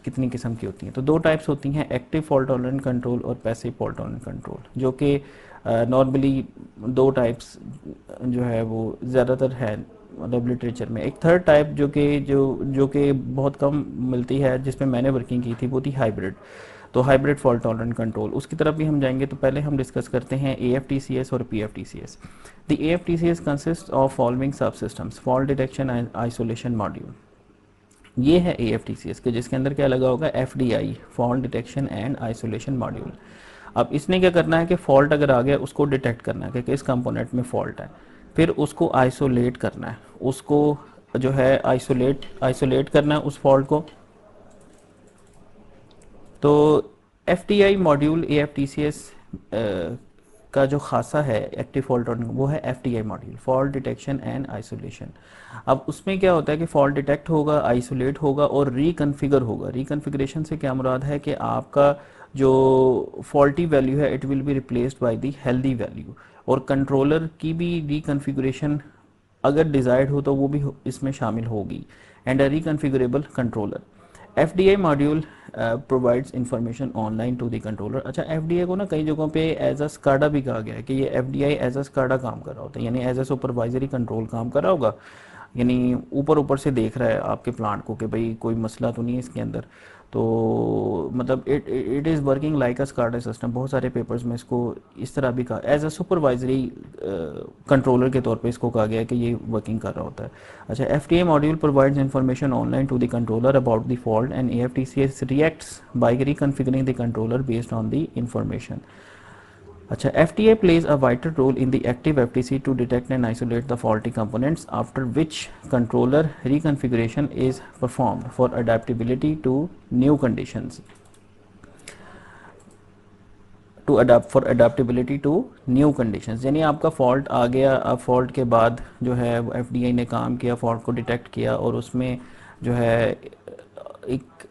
कितनी किस्म की होती हैं? तो दो टाइप्स होती हैं, एक्टिव फॉल्ट टॉलरेंट कंट्रोल और पैसिव फॉल्ट टॉलरेंट कंट्रोल, जो कि नॉर्मली दो टाइप्स जो है वो ज़्यादातर है मतलब लिटरेचर में। एक थर्ड टाइप जो कि बहुत कम मिलती है, जिसमें मैंने वर्किंग की थी, वो थी हाइब्रिड। तो हाइब्रिड फॉल्ट टॉलरेंट कंट्रोल, उसकी तरफ भी हम जाएंगे। तो पहले हम डिस्कस करते हैं AFTCS और PFTCS। The AFTCS consist of following सब systems: fault detection and isolation module. ये है AFTCS के, जिसके अंदर क्या लगा होगा, FDI, fault detection and isolation module. अब इसने क्या करना है कि फॉल्ट अगर आ गया उसको डिटेक्ट करना है कि किस कंपोनेंट में फॉल्ट है, फिर उसको आइसोलेट करना है, उसको जो है आइसोलेट करना है उस फॉल्ट को। तो FDI मॉड्यूल AFTCS का जो खासा है एक्टिव फॉल्ट वो है FDI module, fault detection and isolation. अब उसमें क्या होता है कि फॉल्ट डिटेक्ट होगा, आइसोलेट होगा और रिकन्फिगर होगा। रिकन्फिगरेशन से क्या मुराद है कि आपका जो फॉल्टी वैल्यू है it will be replaced by the healthy value, और कंट्रोलर की भी रिकन्फिगरेशन अगर डिजायर्ड हो तो वो भी इसमें शामिल होगी, and a reconfigurable controller. FDI module provides information online to the controller. अच्छा, FDI को ना कई जगहों पे एज अ स्काडा भी कहा गया है कि ये FDI एज अ स्काडा काम कर रहा होता है, यानी एज अ सुपरवाइजरी कंट्रोल काम कर रहा होगा, यानी ऊपर ऊपर से देख रहा है आपके प्लांट को कि भाई कोई मसला तो नहीं है इसके अंदर। तो मतलब it is working like a SCADA system. बहुत सारे पेपर्स में इसको इस तरह भी कहा, एज अ सुपरवाइजरी कंट्रोलर के तौर पे इसको कहा गया है कि ये वर्किंग कर रहा होता है। अच्छा, FDI module provides information online to the controller about the fault and AFTCS reacts by reconfiguring the controller based on the information. अच्छा, FDI plays a vital role in the active FTC to detect and isolate the faulty components, after which controller reconfiguration is performed for adaptability to new conditions. To adapt for adaptability to new conditions, यानी आपका fault आ गया, अब fault के बाद जो है FDI ने काम किया, फॉल्ट को डिटेक्ट किया और उसमें जो है एक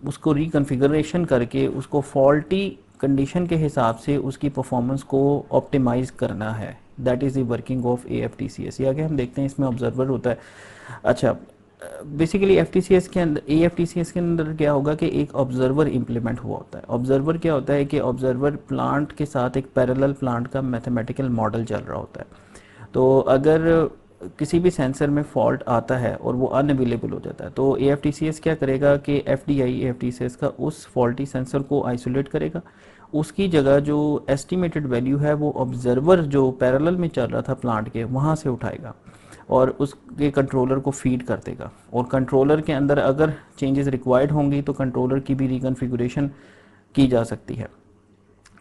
उसको रिकन्फिगरेशन करके उसको फॉल्टी कंडीशन के हिसाब से उसकी परफॉर्मेंस को ऑप्टिमाइज करना है। That is the working of AFTCS। ये आगे हम देखते हैं, इसमें ऑब्जर्वर होता है। अच्छा, बेसिकली FTCS के अंदर AFTCS के अंदर क्या होगा कि एक ऑब्जर्वर इंप्लीमेंट हुआ होता है। ऑब्जर्वर क्या होता है कि ऑब्जर्वर प्लांट के साथ एक पैरेलल प्लांट का मैथमेटिकल मॉडल चल रहा होता है। तो अगर किसी भी सेंसर में फॉल्ट आता है और वो अनअवेलेबल हो जाता है, तो AFTCS क्या करेगा कि FDI AFTCS का उस फॉल्टी सेंसर को आइसोलेट करेगा, उसकी जगह जो एस्टिमेटेड वैल्यू है वो ऑब्जर्वर जो पैरेलल में चल रहा था प्लांट के वहाँ से उठाएगा और उसके कंट्रोलर को फीड कर देगा। और कंट्रोलर के अंदर अगर चेंजेस रिक्वायर्ड होंगी तो कंट्रोलर की भी रिकन्फिगरेशन की जा सकती है।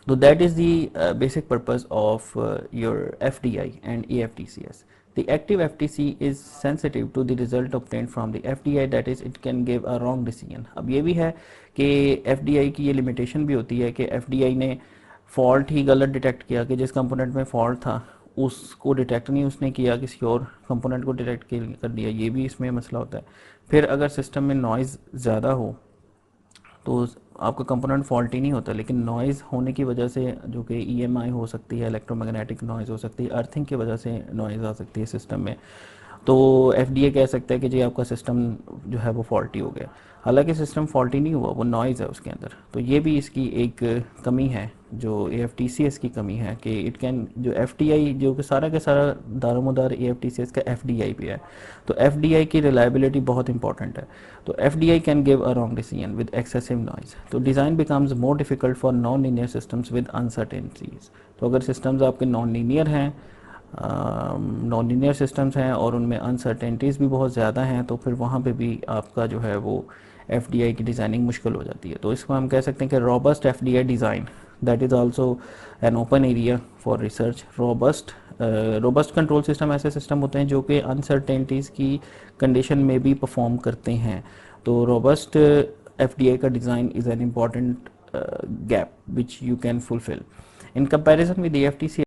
So that is the basic purpose of your FDI and AFTCS. The active FTC is sensitive to the result obtained from the FDI, that is it can give a wrong decision. अब ये भी है कि FDI की ये limitation भी होती है कि FDI ने फॉल्ट ही गलत डिटेक्ट किया कि जिस कंपोनेंट में फॉल्ट था उसको डिटेक्ट नहीं उसने किया, किसी और कंपोनेंट को डिटेक्ट कर दिया, ये भी इसमें मसला होता है। फिर अगर सिस्टम में नॉइज़ ज़्यादा हो तो आपका कंपोनेंट फॉल्टी नहीं होता, लेकिन नॉइज़ होने की वजह से जो कि EMI हो सकती है, इलेक्ट्रोमैग्नेटिक नॉइज़ हो सकती है, अर्थिंग की वजह से नॉइज़ आ सकती है सिस्टम में, तो FDA कह सकता है कि जी आपका सिस्टम जो है वो फॉल्टी हो गया। हालांकि सिस्टम फॉल्टी नहीं हुआ, वो नॉइज़ है उसके अंदर। तो ये भी इसकी एक कमी है जो AFTCS की कमी है कि इट कैन जो FDI जो कि सारा का सारा दारोमदार AFTCS का FDI पे है, तो FDI की रिलायबिलिटी बहुत इंपॉर्टेंट है। तो FDI can give a wrong decision with excessive noise. तो design becomes more difficult for non linear systems with uncertainties. तो अगर सिस्टम्स आपके नॉन लीनियर हैं, नॉन लीनियर सिस्टम्स हैं और उनमें अनसर्टेनिटीज़ भी बहुत ज़्यादा हैं, तो फिर वहाँ पे भी आपका जो है वो FDI की डिज़ाइनिंग मुश्किल हो जाती है। तो इसको हम कह सकते हैं कि robust FDI design, that is also an open area for research. Robust control system ऐसे सिस्टम होते हैं जो कि अनसर्टेनिटीज़ की कंडीशन में भी परफॉर्म करते हैं। तो रोबस्ट FDI का design is an important gap which you can fulfil in comparison with AFTCS।